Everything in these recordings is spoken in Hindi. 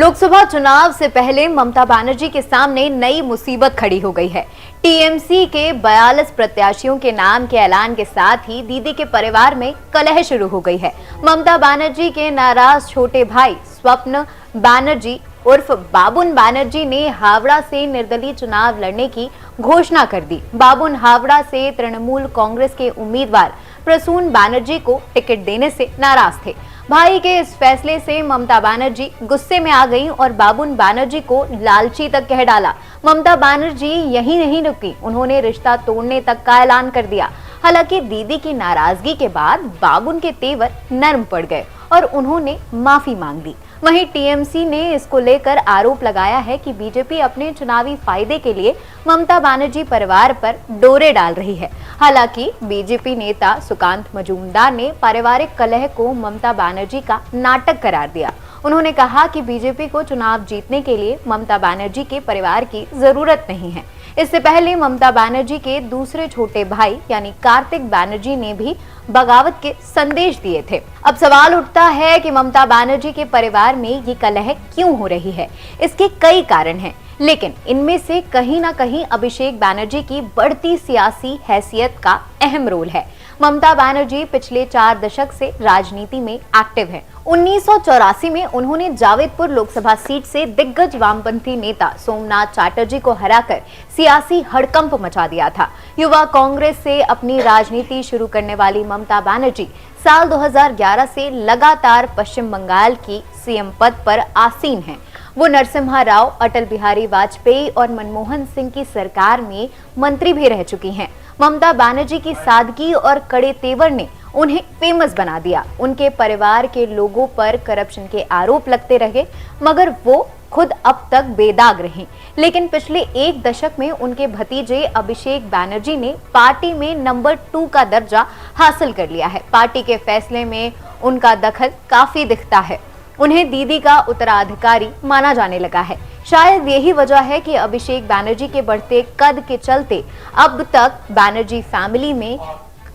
लोकसभा चुनाव से पहले ममता बनर्जी के सामने नई मुसीबत खड़ी हो गई है। टीएमसी के 42 प्रत्याशियों के नाम के ऐलान के साथ ही दीदी के परिवार में कलह शुरू हो गई है। ममता बनर्जी के नाराज छोटे भाई स्वप्न बनर्जी उर्फ बाबुन बनर्जी ने हावड़ा से निर्दलीय चुनाव लड़ने की घोषणा कर दी। बाबुन हावड़ा से तृणमूल कांग्रेस के उम्मीदवार प्रसून बनर्जी को टिकट देने से नाराज थे। भाई के इस फैसले से ममता बनर्जी गुस्से में आ गईं और बाबुन बनर्जी को लालची तक कह डाला। ममता बनर्जी यही नहीं रुकी, उन्होंने रिश्ता तोड़ने तक का ऐलान कर दिया। हालांकि दीदी की नाराजगी के बाद बाबुन के तेवर नरम पड़ गए और उन्होंने माफी मांग ली। वहीं टीएमसी ने इसको लेकर आरोप लगाया है कि बीजेपी अपने चुनावी फायदे के लिए ममता बनर्जी परिवार पर डोरे डाल रही है। हालांकि बीजेपी नेता सुकांत मजूमदार ने पारिवारिक कलह को ममता बनर्जी का नाटक करार दिया। उन्होंने कहा कि बीजेपी को चुनाव जीतने के लिए ममता बनर्जी के परिवार की जरूरत नहीं है। इससे पहले ममता बनर्जी के दूसरे छोटे भाई यानी कार्तिक बनर्जी ने भी बगावत के संदेश दिए थे। अब सवाल उठता है कि ममता बनर्जी के परिवार में ये कलह क्यों हो रही है। इसके कई कारण हैं, लेकिन इनमें से कहीं ना कहीं अभिषेक बनर्जी की बढ़ती सियासी हैसियत का अहम रोल है। ममता बनर्जी पिछले 4 दशक से राजनीति में एक्टिव है। 1984 में उन्होंने जावेदपुर लोकसभा सीट से दिग्गज वामपंथी नेता सोमनाथ चटर्जी को हराकर सियासी हड़कंप मचा दिया था। युवा कांग्रेस से अपनी राजनीति शुरू करने वाली ममता बनर्जी साल 2011 से लगातार पश्चिम बंगाल की सीएम पद पर आसीन हैं। वो नरसिम्हा राव, अटल बिहारी वाजपेयी और मनमोहन सिंह की सरकार में मंत्री भी रह चुकी हैं। ममता बनर्जी की सादगी और कड़े तेवर ने उन्हें फेमस बना दिया। उनके परिवार के लोगों पर करप्शन के आरोप लगते रहे, मगर वो खुद अब तक बेदाग रहे। लेकिन पिछले 1 दशक में उनके भतीजे अभिषेक बनर्जी ने पार्टी में नंबर 2 का दर्जा हासिल कर लिया है। पार्टी के फैसले में उनका दखल काफी दिखता है। उन्हें दीदी का उत्तराधिकारी माना जाने लगा है। शायद यही वजह है कि अभिषेक बनर्जी के बढ़ते कद के चलते अब तक बनर्जी फैमिली में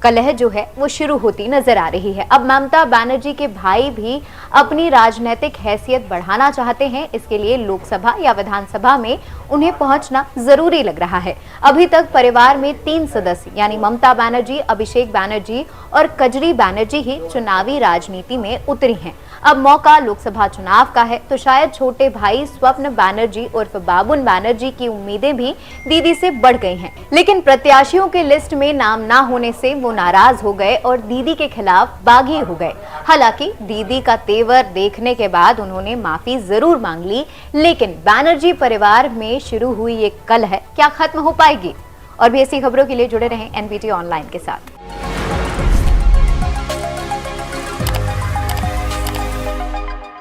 कलह जो है वो शुरू होती नजर आ रही है। अब ममता बनर्जी के भाई भी अपनी राजनीतिक हैसियत बढ़ाना चाहते हैं। इसके लिए लोकसभा या विधानसभा में उन्हें पहुंचना जरूरी लग रहा है। अभी तक परिवार में 3 सदस्य यानी ममता बनर्जी, अभिषेक बनर्जी और कजरी बनर्जी ही चुनावी राजनीति में उतरी हैं। अब मौका लोकसभा चुनाव का है, तो शायद छोटे भाई स्वप्न बनर्जी उर्फ बाबुन बनर्जी की उम्मीदें भी दीदी से बढ़ गई हैं। लेकिन प्रत्याशियों के लिस्ट में नाम ना होने से वो नाराज हो गए और दीदी के खिलाफ बागी हो गए। हालांकि दीदी का तेवर देखने के बाद उन्होंने माफी जरूर मांग ली, लेकिन बनर्जी परिवार में शुरू हुई ये कलह क्या खत्म हो पाएगी? और भी ऐसी खबरों के लिए जुड़े रहें एनबीटी ऑनलाइन के साथ।